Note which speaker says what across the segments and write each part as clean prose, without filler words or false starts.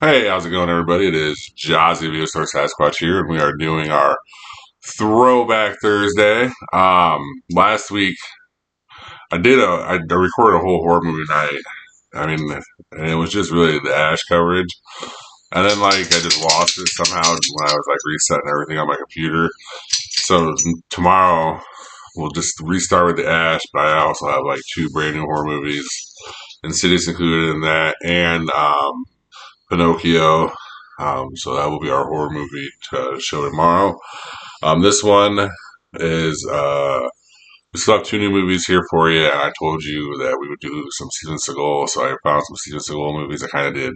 Speaker 1: Hey, how's it going, everybody? It is Jazzy of Store Sasquatch here, and we are doing our Throwback Thursday. Last week I recorded a whole horror movie night. I mean, and it was just really the Ash coverage, and then I just lost it somehow when I was resetting everything on my computer. So tomorrow we'll just restart with the Ash, but I also have two brand new horror movies, Insidious included in that, and Pinocchio. So that will be our horror movie to show tomorrow. This one is we still have two new movies here for you, and I told you that we would do some Steven Seagal, so I found some Steven Seagal movies. I kind of did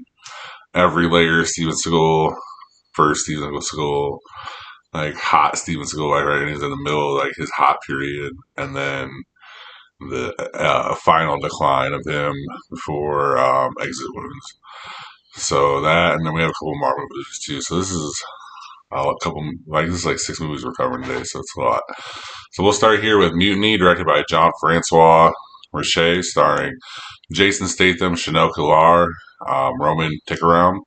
Speaker 1: every layer Steven Seagal, first Steven Seagal, hot Steven Seagal, right? He's in the middle of his hot period, and then the final decline of him before Exit Wounds. So that, and then we have a couple more movies too. So this is a couple, this is 6 movies we're covering today, so it's a lot. So we'll start here with Mutiny, directed by Jean-Francois Richet, starring Jason Statham, Chanel Killar, Roman Tikkaram.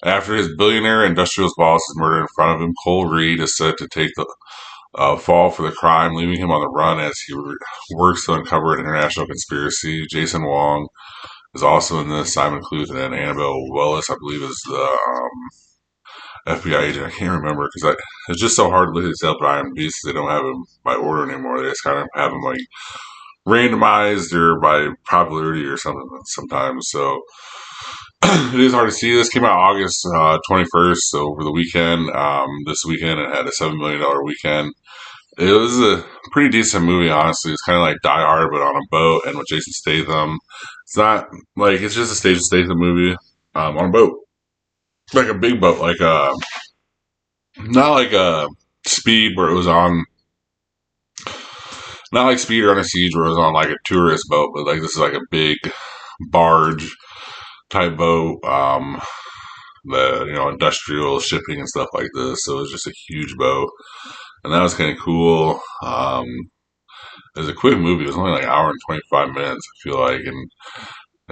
Speaker 1: After his billionaire industrialist boss is murdered in front of him, Cole Reed is set to take the fall for the crime, leaving him on the run as he works to uncover an international conspiracy. Jason Wong is also in this. Simon Cluth and Annabelle Willis, I believe, is the FBI agent. I can't remember because it's just so hard to look these up at IMDb because they don't have them by order anymore. They just kind of have them randomized or by popularity or something sometimes. So it is hard to see. This came out August 21st, so over the weekend. This weekend it had a $7 million weekend. It was a pretty decent movie, honestly. It's kind of like Die Hard, but on a boat and with Jason Statham. It's not it's just a Jason Statham movie on a boat, like a big boat, not like a Speed where it was on, not like Speed or Under Siege where it was on a tourist boat, but this is a big barge type boat, the industrial shipping and stuff like this. So it was just a huge boat, and that was kind of cool. It was a quick movie. It was only an hour and 25 minutes, I feel like, and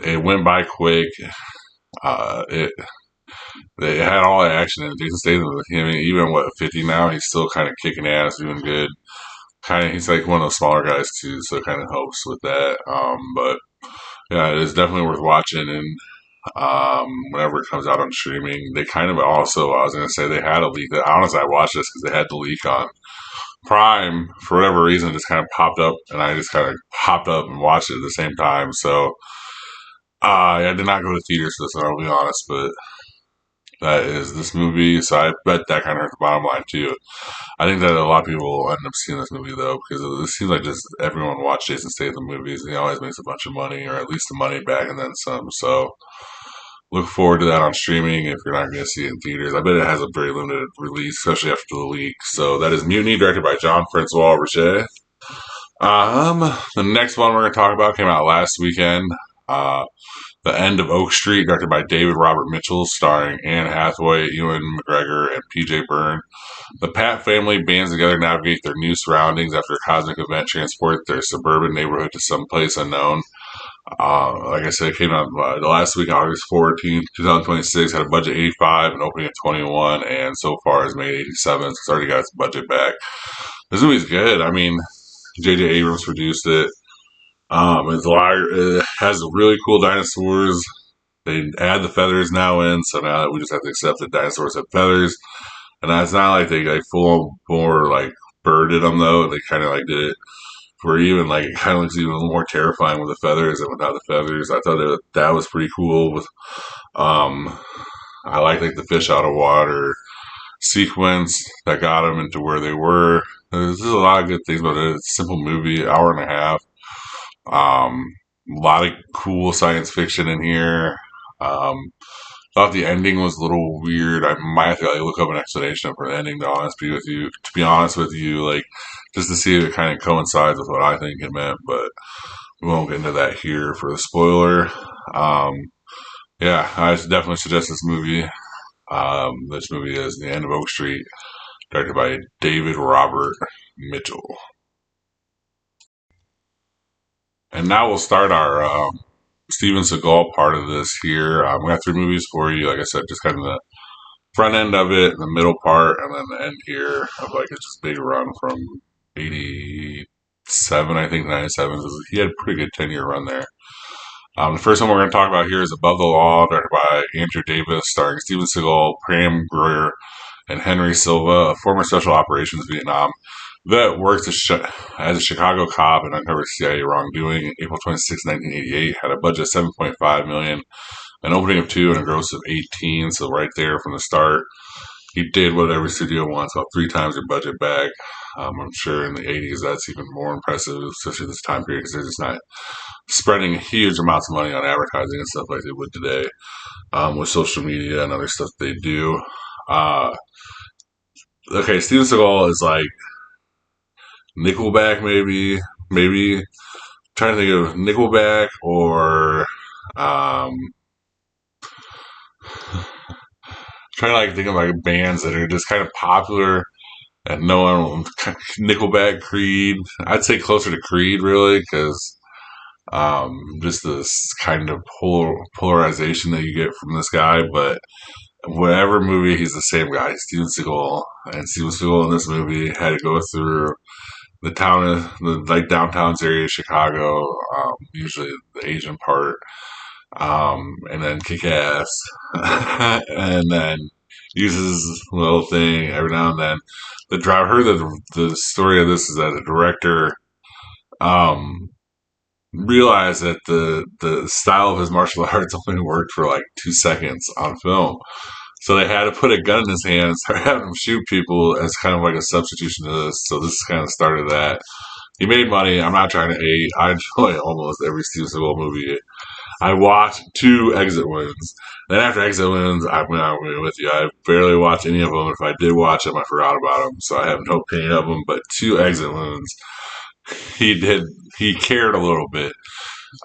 Speaker 1: it went by quick. It They had all the action in it. Jason Statham, I mean, even 50 now, he's still kind of kicking ass, doing good. He's one of the smaller guys too, so it kind of helps with that. But yeah, it is definitely worth watching. And whenever it comes out on streaming, they kind of also, I was going to say, they had a leak. Honestly, I watched this because they had the leak on Prime for whatever reason. It just kind of popped up, and I just kind of popped up and watched it at the same time. So yeah, I did not go to theaters for this one, I'll be honest, but that is this movie. So I bet that kind of hurt the bottom line too. I think that a lot of people will end up seeing this movie though, because it seems like just everyone watched Jason Statham movies. He always makes a bunch of money, or at least the money back and then some. So look forward to that on streaming if you're not going to see it in theaters. I bet it has a very limited release, especially after the leak. So that is Mutiny, directed by Jean-Francois Richet. The next one we're going to talk about came out last weekend. The End of Oak Street, directed by David Robert Mitchell, starring Anne Hathaway, Ewan McGregor, and P.J. Byrne. The Pat family bands together to navigate their new surroundings after a cosmic event transports their suburban neighborhood to some place unknown. Like I said, it came out last week, August 14th, 2026, had a budget 85 and opening at 21, and so far has made 87, so it's already got its budget back. This movie's good. I mean, J.J. Abrams produced it. It has really cool dinosaurs. They add the feathers now in, so now we just have to accept that dinosaurs have feathers. And it's not like they full more birded them though. They kind of did it for even it kind of looks even a little more terrifying with the feathers than without the feathers. I thought that was pretty cool. With I like the fish out of water sequence that got them into where they were. There's a lot of good things about it. It's a simple movie, hour and a half. A lot of cool science fiction in here. Thought the ending was a little weird. I might have to look up an explanation for the ending. To be honest with you, just to see if it kind of coincides with what I think it meant. But we won't get into that here for the spoiler. Yeah, I definitely suggest this movie. This movie is The End of Oak Street, directed by David Robert Mitchell. And now we'll start our Steven Seagal part of this here. We got three movies for you. Like I said, just kind of the front end of it, the middle part, and then the end here of like it's just big run from 87, I think, 97. He had a pretty good 10-year run there. The first one we're going to talk about here is Above the Law, directed by Andrew Davis, starring Steven Seagal, Pam Grier, and Henry Silva, a former Special Operations Vietnam vet, worked as a Chicago cop and uncovered CIA wrongdoing. April 26, 1988, had a budget of $7.5 million, an opening of 2, and a gross of 18. So right there from the start, he did what every studio wants, about 3 times your budget back. I'm sure in the 80s that's even more impressive, especially this time period, because they're just not spreading huge amounts of money on advertising and stuff like they would today, with social media and other stuff they do. Okay, Steven Seagal is like Nickelback, maybe. I'm trying to think of Nickelback or trying to like think of like bands that are just kind of popular and no one. Nickelback, Creed. I'd say closer to Creed, really, because just this kind of polarization that you get from this guy. But whatever movie, he's the same guy, Steven Seagal, and Steven Seagal in this movie had to go through the town, the like downtown's area of Chicago, usually the Asian part, and then kick ass, and then uses a little thing every now and then. The driver, heard that the story of this is that the director um, realized that the style of his martial arts only worked for like 2 seconds on film. So they had to put a gun in his hand and start having him shoot people as kind of like a substitution to this. So this kind of started that. He made money. I'm not trying to hate. I enjoy almost every Steven Seagal movie. I watched 2 Exit Wounds. Then after Exit Wounds, I went out with you. I barely watched any of them. If I did watch them, I forgot about them. So I have no opinion of them. But 2 Exit Wounds, he did. He cared a little bit.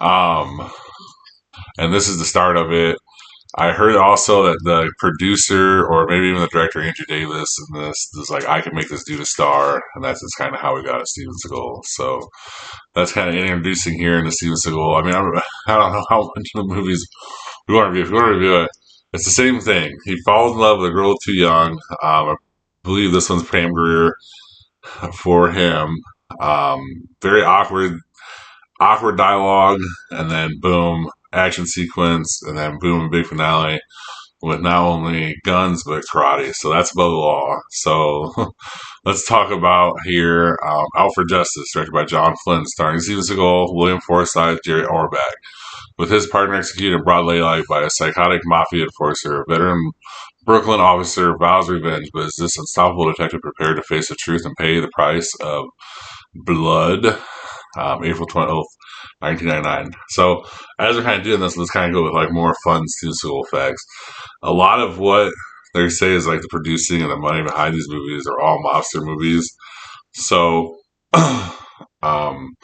Speaker 1: Um, and this is the start of it. I heard also that the producer, or maybe even the director, Andrew Davis, in this is like, I can make this dude a star, and that's just kind of how we got Steven Seagal. So that's kind of introducing here into Steven Seagal. I mean, I don't know how much of the movies we want to review. If we want to review it, it's the same thing. He falls in love with a girl too young. I believe this one's Pam Grier for him. Very awkward dialogue, and then boom, action sequence, and then boom, big finale with not only guns but karate. So that's Above the Law. So let's talk about here Out for Justice, directed by John Flynn, starring Steven Seagal, William Forsythe, Jerry Orbach. With his partner executed in broad daylight by a psychotic mafia enforcer, a veteran Brooklyn officer vows revenge, but is this unstoppable detective prepared to face the truth and pay the price of blood? April 12th, 1999. So as we're kind of doing this, let's kind of go with like more fun Steven Seagal facts. A lot of what they say is like the producing and the money behind these movies are all mobster movies. So, um,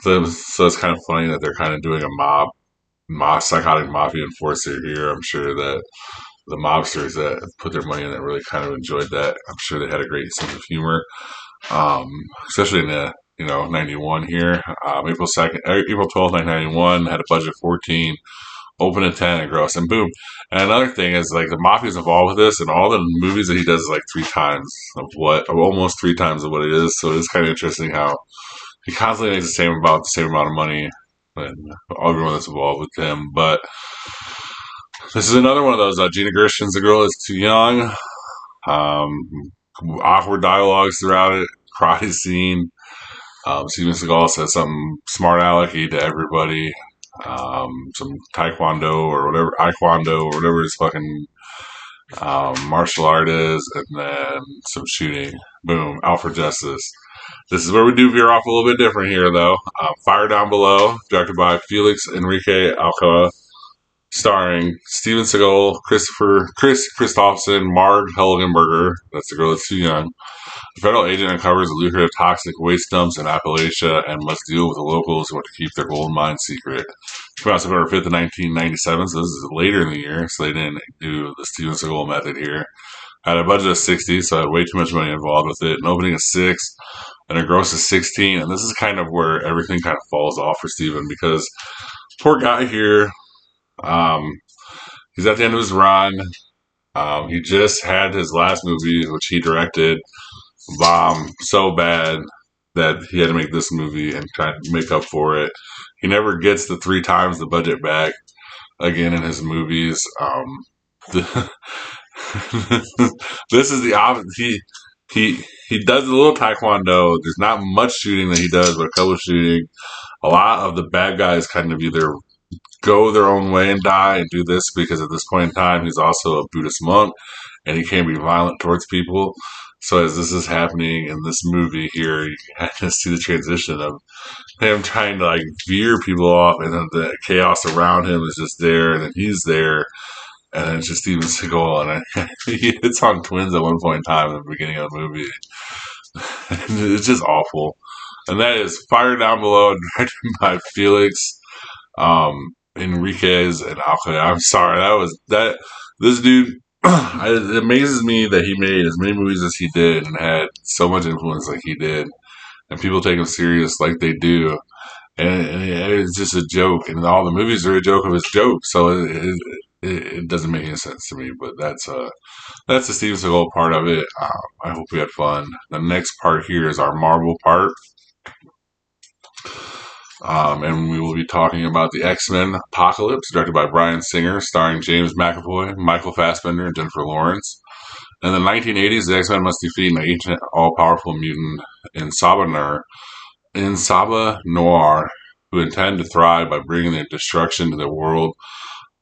Speaker 1: so it's kind of funny that they're kind of doing a psychotic mafia enforcer here. I'm sure that the mobsters that put their money in it really kind of enjoyed that. I'm sure they had a great sense of humor, especially in the 91 here. April 2nd, April 12th, 1991, had a budget of 14, open at 10, and gross, and boom. And another thing is like the mafia's involved with this, and all the movies that he does is like 3 times of what, or almost 3 times of what it is. So it's kind of interesting how he constantly makes the same amount of money, and everyone that's involved with him. But this is another one of those. Gina Gershon's The Girl Is Too Young. Awkward dialogues throughout it. Karate scene. Steven Seagal says something smart alecky to everybody. Some taekwondo or whatever his fucking martial art is, and then some shooting. Boom, Out for Justice. This is where we do veer off a little bit different here, though. Fire Down Below, directed by Felix Enrique Alcala, starring Steven Seagal, Chris Christopherson, Marg Helgenberger. That's The Girl That's Too Young. The federal agent uncovers a lucrative toxic waste dumps in Appalachia and must deal with the locals who want to keep their gold mine secret. It came out September 5th, 1997, so this is later in the year, so they didn't do the Steven Seagal method here. Had a budget of 60, so I had way too much money involved with it. An opening of 6, and it grosses 16. And this is kind of where everything kind of falls off for Steven because poor guy here. Um, he's at the end of his run. He just had his last movie, which he directed, bomb so bad that he had to make this movie and try to make up for it. He never gets the 3 times the budget back again in his movies. The, this is the opposite. He does a little taekwondo. There's not much shooting that he does, but a couple of shooting. A lot of the bad guys kind of either go their own way and die and do this because at this point in time he's also a Buddhist monk and he can't be violent towards people. So as this is happening in this movie here, you kind of see the transition of him trying to like veer people off, and then the chaos around him is just there, and then he's there, and then it's just Steven Seagal, and he hits on twins at one point in time in the beginning of the movie. And it's just awful. And that is Fire Down Below, directed by Felix Enriquez and Alcala. I'm sorry, that was that. This dude, it amazes me that he made as many movies as he did and had so much influence like he did, and people take him serious like they do. And it's just a joke, and all the movies are a joke of his joke. So it doesn't make any sense to me. But that's the Steven Seagal part of it. I hope we had fun. The next part here is our Marvel part. And we will be talking about the X-Men Apocalypse, directed by Bryan Singer, starring James McAvoy, Michael Fassbender, and Jennifer Lawrence. In the 1980s, the X-Men must defeat an ancient, all-powerful mutant in Saba Noir, who intend to thrive by bringing their destruction to the world.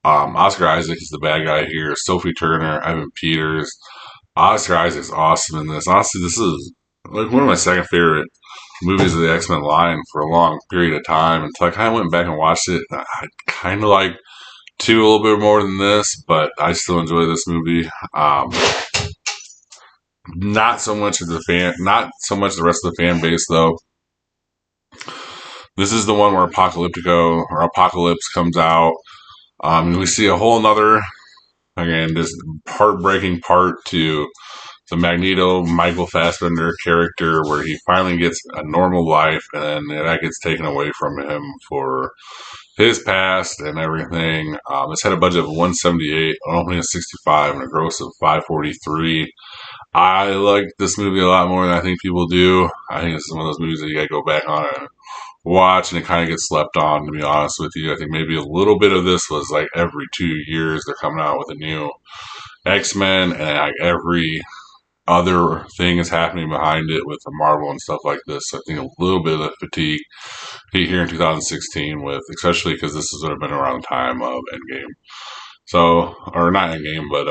Speaker 1: Oscar Isaac is the bad guy here. Sophie Turner, Evan Peters. Oscar Isaac's awesome in this. Honestly, this is like one of my second favorite movies of the X-Men line for a long period of time until I kind of went back and watched it. I kind of like 2 a little bit more than this, but I still enjoy this movie. Not so much the rest of the fan base though. This is the one where Apocalypse comes out. We see a whole nother, again, this heartbreaking part to the Magneto Michael Fassbender character where he finally gets a normal life and then that gets taken away from him for his past and everything. It's had a budget of 178, an opening of 65, and a gross of 543. I like this movie a lot more than I think people do. I think it's one of those movies that you gotta go back on and watch, and it kind of gets slept on, to be honest with you. I think maybe a little bit of this was like every 2 years they're coming out with a new X-Men, and like every other thing is happening behind it with the Marvel and stuff like this. So I think a little bit of fatigue here in 2016 with, especially because this would have been around the time of Endgame. So, or not Endgame, but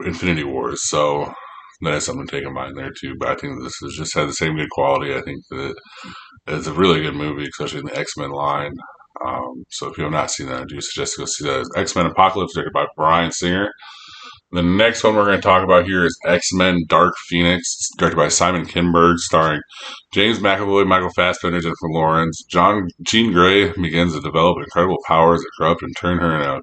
Speaker 1: Infinity Wars. So that is something to take in mind there too. But I think this has just had the same good quality. I think that it's a really good movie, especially in the X-Men line. So if you have not seen that, I do suggest to go see that. It's X-Men Apocalypse, directed by Bryan Singer. The next one we're going to talk about here is X-Men Dark Phoenix, directed by Simon Kinberg, starring James McAvoy, Michael Fassbender, Jennifer Lawrence. Jean Grey begins to develop incredible powers that corrupt and turn her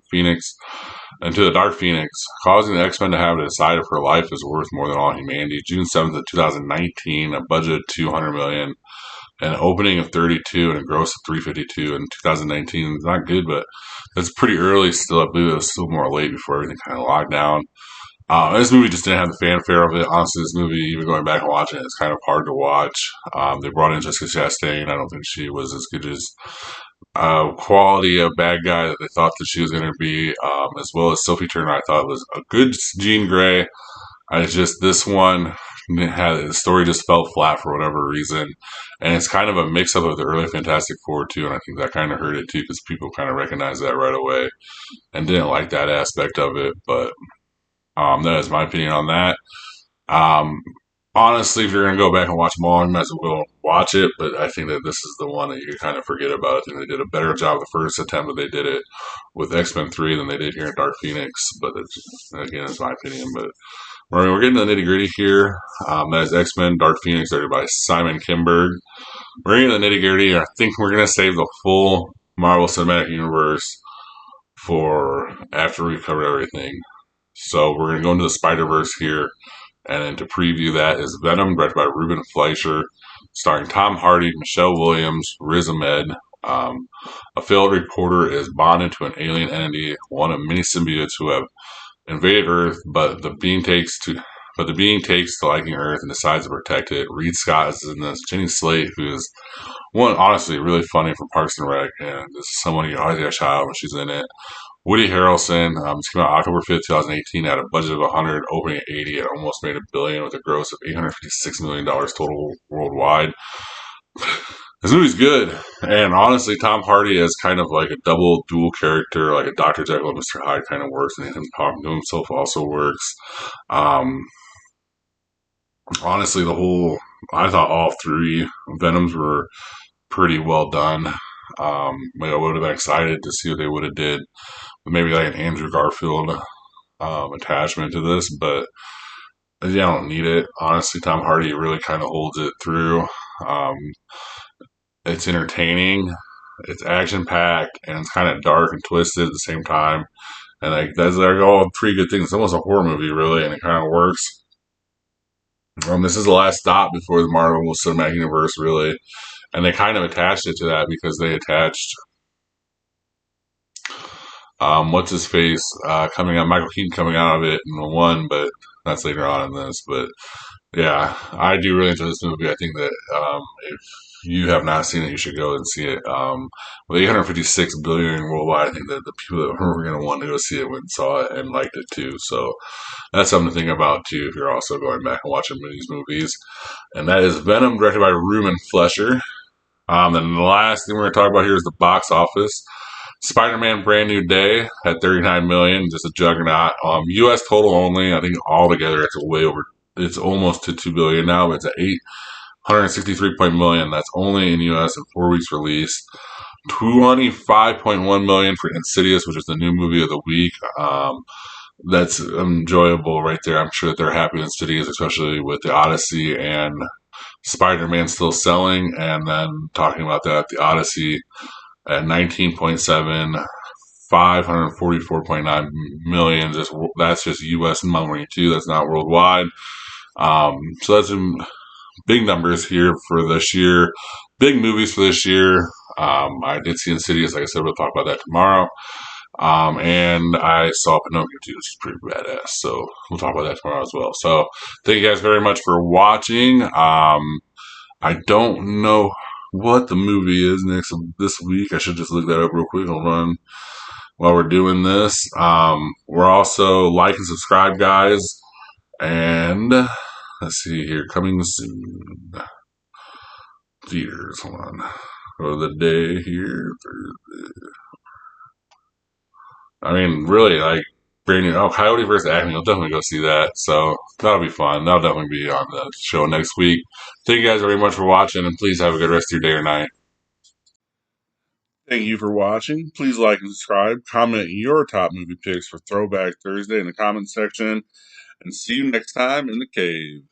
Speaker 1: into the Dark Phoenix, causing the X-Men to have to decide if her life is worth more than all humanity. June 7th of 2019, a budget of $200 million, an opening of 32 and a gross of 352 in 2019. It's not good, but it's pretty early still. I believe it was still more late before everything kind of locked down. This movie just didn't have the fanfare of it. Honestly, this movie, even going back and watching it, it's kind of hard to watch. They brought in Jessica Chastain. I don't think she was as good as quality of bad guy that they thought that she was going to be, as well as Sophie Turner. I thought was a good Jean Grey. This one the story just fell flat for whatever reason, and it's kind of a mix up of the early Fantastic Four too, and I think that kind of hurt it too because people kind of recognized that right away and didn't like that aspect of it. But that is my opinion on that. Honestly, if you're going to go back and watch them all, you might as well watch it, but I think that this is the one that you kind of forget about. I think they did a better job the first attempt that they did it with X-Men 3 than they did here in Dark Phoenix, but again, it's my opinion. But we're getting to the nitty gritty here. That is X-Men Dark Phoenix, directed by Simon Kinberg. We're getting to the nitty gritty. I think we're going to save the full Marvel Cinematic Universe for after we cover everything. So we're going to go into the Spider-Verse here. And then to preview that is Venom, directed by Ruben Fleischer, starring Tom Hardy, Michelle Williams, Riz Ahmed. A failed reporter is bonded to an alien entity, one of many symbiotes who have invaded Earth, but the being takes to liking Earth and decides to protect it. Reed Scott is in this. Jenny Slate, who is one honestly really funny from Parks and Rec, and this is someone you always get a shout out when she's in it. Woody Harrelson, it's came out October 5th, 2018, at a budget of 100, opening at 80, it almost made $1 billion with a gross of $856 million total worldwide. This movie's good, and honestly, Tom Hardy as kind of like a double dual character, like a Dr. Jekyll and Mr. Hyde kind of works, and him talking to himself also works. Um, Honestly, I thought all three Venoms were pretty well done. I would have been excited to see what they would have did, maybe like an Andrew Garfield attachment to this, but yeah, I don't need it. Honestly, Tom Hardy really kind of holds it through. Um, it's entertaining, it's action packed, and it's kind of dark and twisted at the same time. And like that's like all three good things. It's almost a horror movie, really, and it kind of works. This is the last stop before the Marvel Cinematic Universe, really, and they kind of attached it to that because they attached what's his face coming out, Michael Keaton coming out of it in the one, but that's later on in this. But yeah, I do really enjoy this movie. I think that if you have not seen it, you should go and see it. With 856 billion worldwide, I think that the people that were going to want to go see it went and saw it and liked it too. So that's something to think about too if you're also going back and watching these movies. And that is Venom, directed by Ruben Fleischer. Then the last thing we're going to talk about here is the box office. Spider-Man: Brand New Day at 39 million, just a juggernaut. U.S. total only, I think altogether it's way over. It's almost to 2 billion now, but it's at 863 million. That's only in U.S. in 4 weeks release. 25.1 million for Insidious, which is the new movie of the week. That's enjoyable right there. I'm sure that they're happy with Insidious, especially with the Odyssey and Spider-Man still selling. And then talking about that, the Odyssey at 19.7, 544.9 million. That's just U.S. money too. That's not worldwide. So that's some big numbers here for this year. Big movies for this year. I did see Insidious, like I said, we'll talk about that tomorrow. And I saw Pinocchio too, which is pretty badass. So we'll talk about that tomorrow as well. So thank you guys very much for watching. I don't know what the movie is next this week. I should just look that up real quick. Hold on while we're doing this. We're also like and subscribe, guys. And let's see here, coming soon. Theaters, hold on. For the day here. I mean, really, like, brand new. Oh, Coyote versus Acme. I'll definitely go see that. So that'll be fun. That'll definitely be on the show next week. Thank you guys very much for watching, and please have a good rest of your day or night. Thank you for watching. Please like and subscribe. Comment your top movie picks for Throwback Thursday in the comments section. And see you next time in the cave.